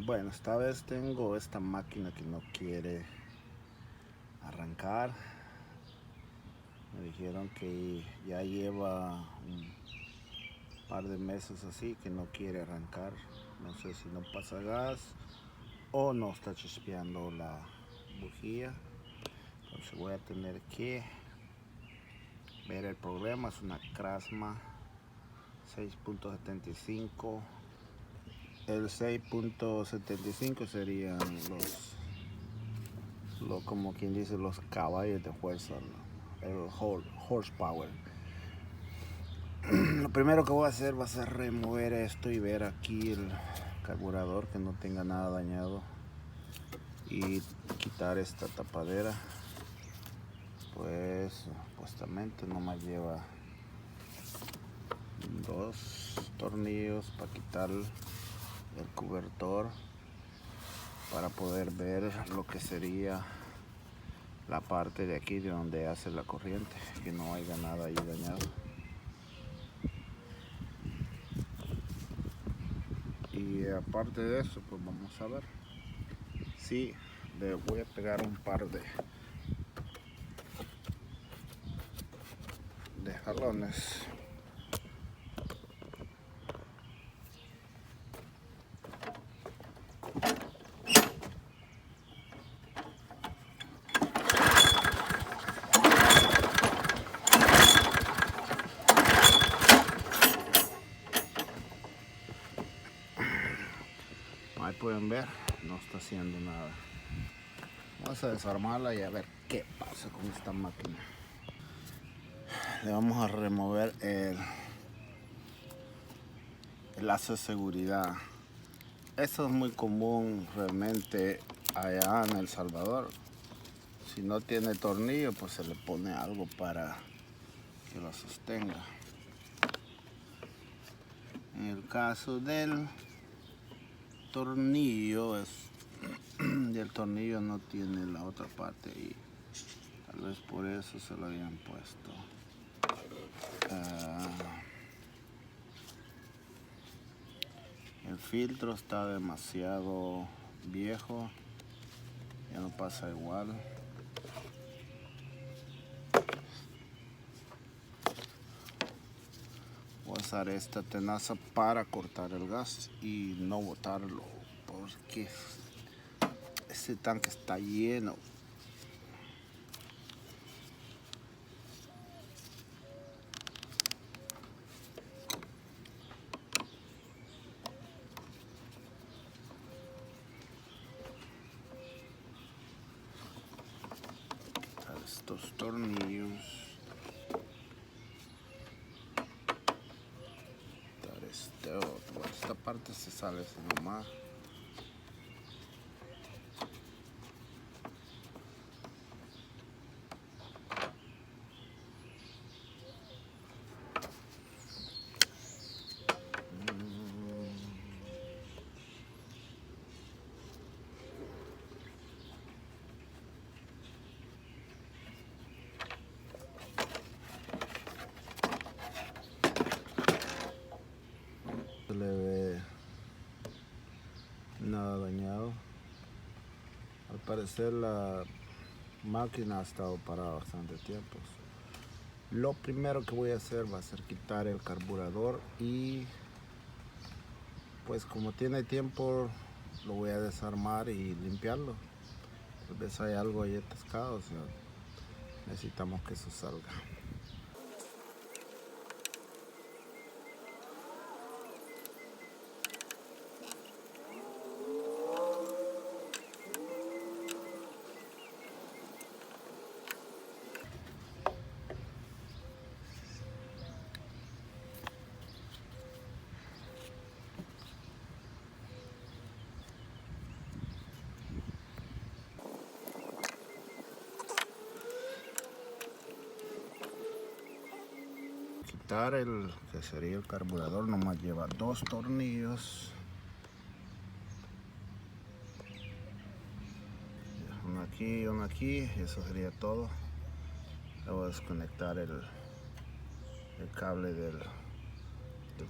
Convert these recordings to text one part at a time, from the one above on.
Bueno, esta vez tengo esta máquina que no quiere arrancar. Me dijeron que ya lleva un par de meses así que no quiere arrancar. No sé si no pasa gas o no está chispeando la bujía. Entonces voy a tener que ver el problema. Es una Craftsman 6.75. El 6.75 serían como quien dice, los caballos de fuerza, ¿no? El horsepower. Lo primero que voy a hacer va a ser remover esto y ver aquí el carburador que no tenga nada dañado y quitar esta tapadera. Pues supuestamente nomás lleva 2 tornillos para quitar el cobertor, para poder ver lo que sería la parte de aquí de donde hace la corriente, que no haya nada ahí dañado. Y aparte de eso, pues vamos a ver si le voy a pegar un par de jalones. Ahí pueden ver, no está haciendo nada. Vamos a desarmarla y a ver qué pasa con esta máquina. Le vamos a remover el lazo de seguridad. Eso es muy común realmente allá en El Salvador. Si no tiene tornillo, pues se le pone algo para que lo sostenga. En el caso del tornillo, y el tornillo no tiene la otra parte y tal vez por eso se lo habían puesto. El filtro está demasiado viejo, ya no pasa igual. Voy a usar esta tenaza para cortar el gas y no botarlo, porque ese tanque está lleno. Quitar estos tornillos. Quitar este otro. Esta parte se sale así nomás. No le ve nada dañado. Al parecer la máquina ha estado parada bastante tiempo. Lo primero que voy a hacer va a ser quitar el carburador y pues como tiene tiempo lo voy a desarmar y limpiarlo. Tal vez hay algo ahí atascado, o sea, necesitamos que eso salga. Quitar el que sería el carburador nomás lleva 2 tornillos, uno aquí, y eso sería todo. Le voy a desconectar el cable del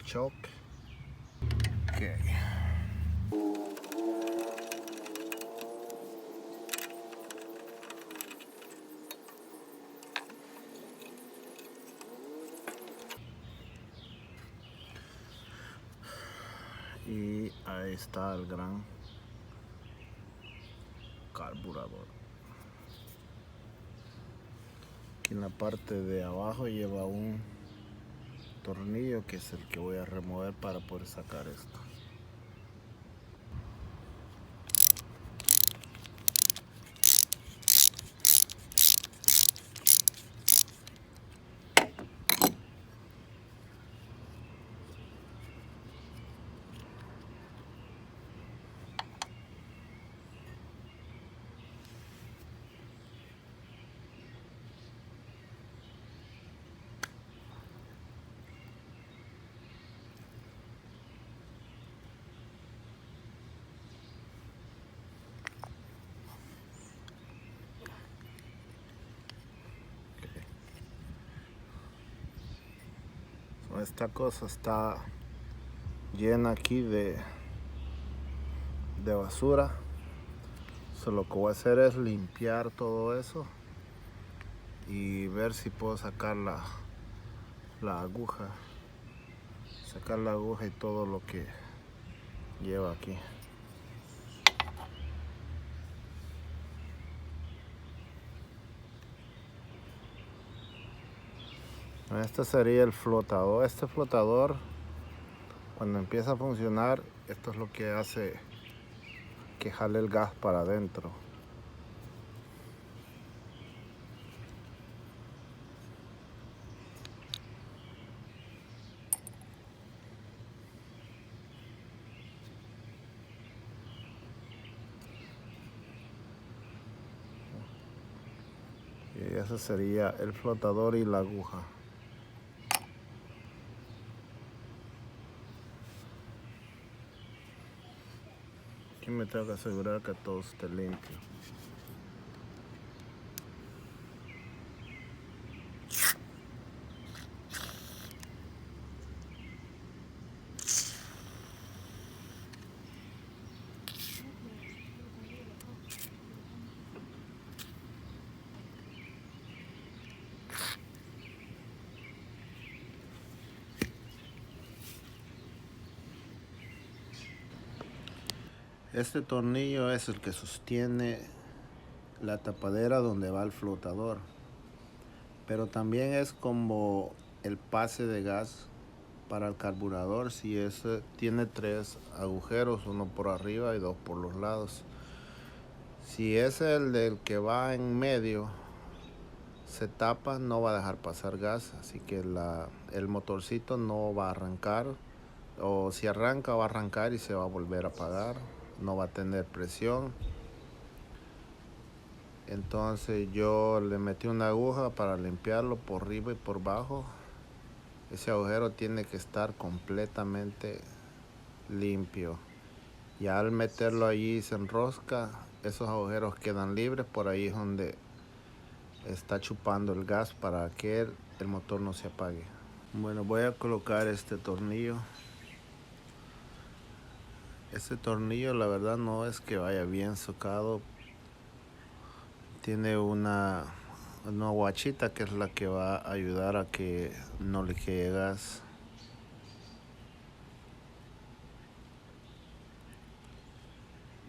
choke. Okay. Ahí está el gran carburador. Aquí en la parte de abajo lleva un tornillo que es el que voy a remover para poder sacar esto. Esta cosa está llena aquí de basura. Lo que voy a hacer es limpiar todo eso y ver si puedo sacar la aguja. Sacar la aguja y todo lo que lleva aquí. Este sería el flotador. Este flotador, cuando empieza a funcionar, esto es lo que hace que jale el gas para adentro. Y ese sería el flotador y la aguja. Aquí me tengo que asegurar que todo esté limpio. Este tornillo es el que sostiene la tapadera donde va el flotador, pero también es como el pase de gas para el carburador. Si ese tiene 3 agujeros, uno por arriba y 2 por los lados. Si es el del que va en medio, se tapa, no va a dejar pasar gas, así que el motorcito no va a arrancar, o si arranca va a arrancar y se va a volver a apagar, no va a tener presión. Entonces yo le metí una aguja para limpiarlo por arriba y por abajo. Ese agujero tiene que estar completamente limpio. Ya al meterlo allí se enrosca, esos agujeros quedan libres. Por ahí es donde está chupando el gas para que el motor no se apague. Bueno, voy a colocar este tornillo. Este tornillo la verdad no es que vaya bien socado. Tiene una guachita que es la que va a ayudar a que no le quede gas.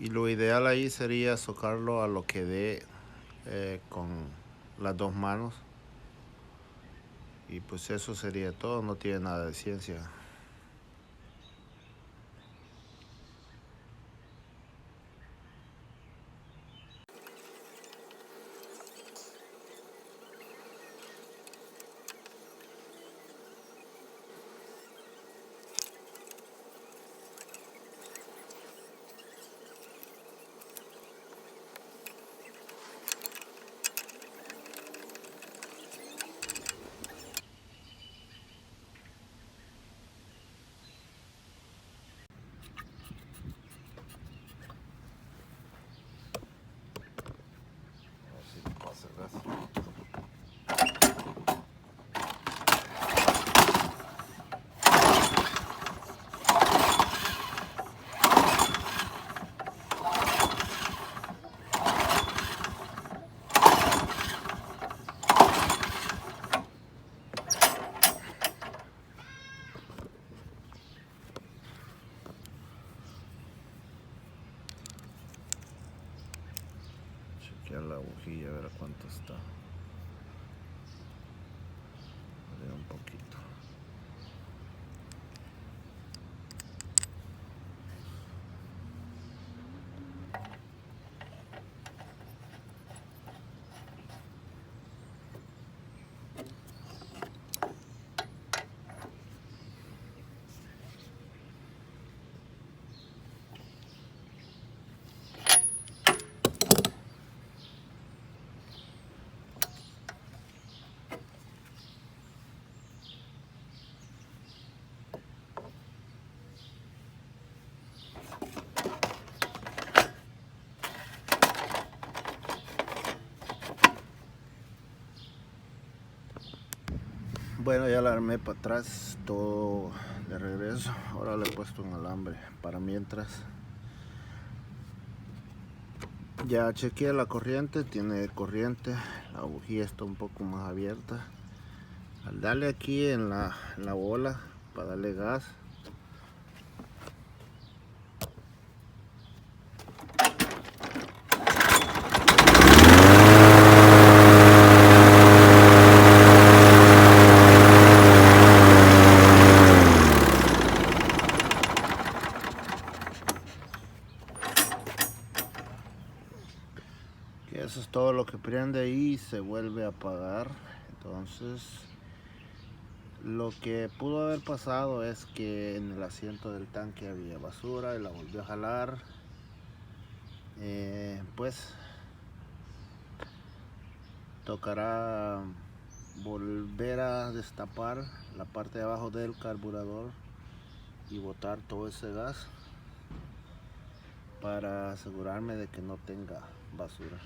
Y lo ideal ahí sería socarlo a lo que dé con las 2 manos. Y pues eso sería todo, no tiene nada de ciencia. chequear la bujía, a ver a cuánto está. Un poquito. Bueno, ya la armé para atrás, todo de regreso. Ahora le he puesto un alambre para mientras. Ya chequeé la corriente, tiene corriente, la bujía está un poco más abierta. Al darle aquí en la bola para darle gas, eso es todo lo que prende y se vuelve a apagar. Entonces lo que pudo haber pasado es que en el asiento del tanque había basura y la volvió a jalar. Pues tocará volver a destapar la parte de abajo del carburador y botar todo ese gas para asegurarme de que no tenga basura.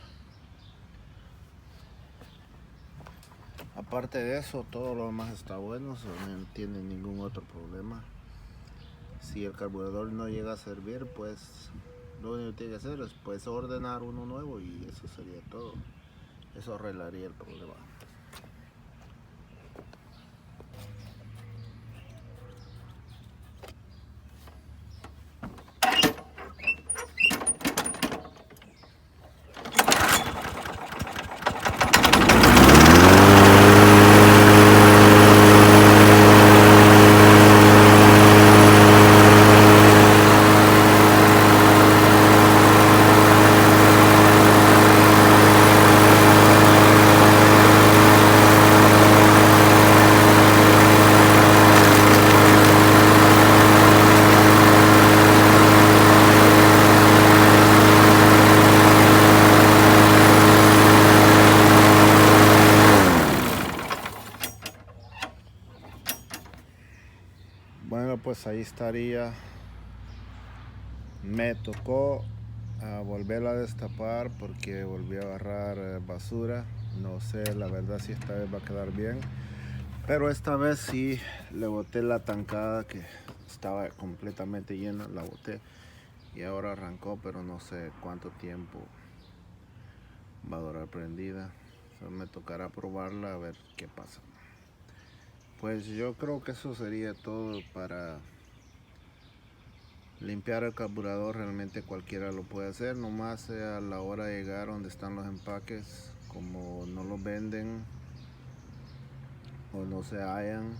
Aparte de eso, todo lo demás está bueno, no tiene ningún otro problema. Si el carburador no llega a servir, pues lo único que tiene que hacer es pues ordenar uno nuevo y eso sería todo. Eso arreglaría el problema. Bueno, pues ahí estaría. Me tocó volverla a destapar porque volví a agarrar basura. No sé la verdad si esta vez va a quedar bien, pero esta vez sí le boté la tankada que estaba completamente llena, la boté y ahora arrancó, pero no sé cuánto tiempo va a durar prendida. Me tocará probarla a ver qué pasa. Pues yo creo que eso sería todo para limpiar el carburador. Realmente cualquiera lo puede hacer, nomás a la hora de llegar donde están los empaques, como no los venden o no se hallan,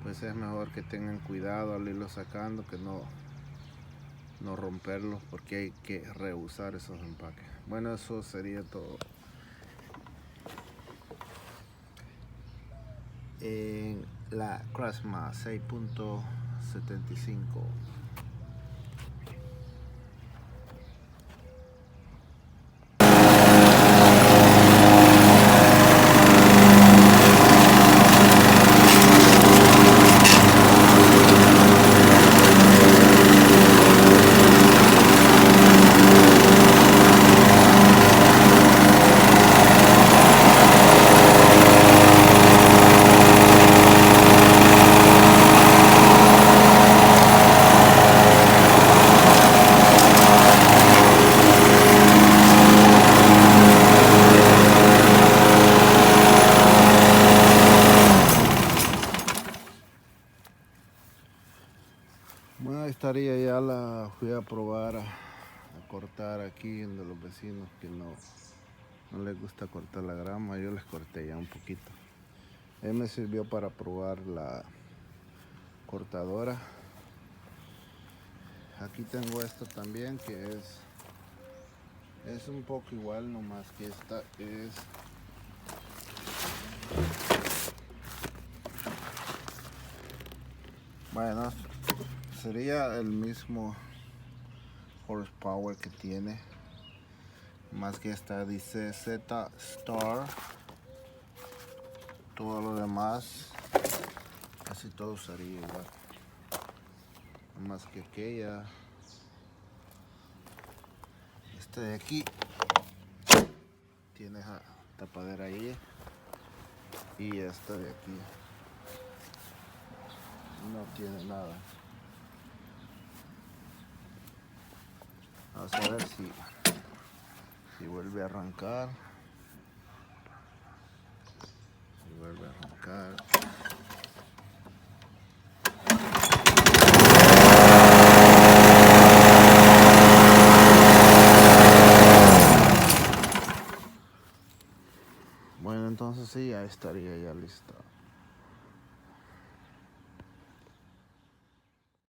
pues es mejor que tengan cuidado al irlo sacando, que no romperlos, porque hay que reusar esos empaques. Bueno, eso sería todo. En la Craftsman 6.75. Bueno, ahí estaría, ya la fui a probar cortar aquí de los vecinos que no les gusta cortar la grama. Yo les corté ya un poquito. Me sirvió para probar la cortadora. Aquí tengo esto también, que es un poco igual, nomás que esta es bueno, sería el mismo horsepower que tiene, más que esta dice Z Star. Todo lo demás casi todo sería igual, más que aquella. Este de aquí tiene tapadera ahí, y esta de aquí no tiene nada. Vamos a ver si vuelve a arrancar. Si vuelve a arrancar. Bueno, entonces sí, ya estaría ya lista.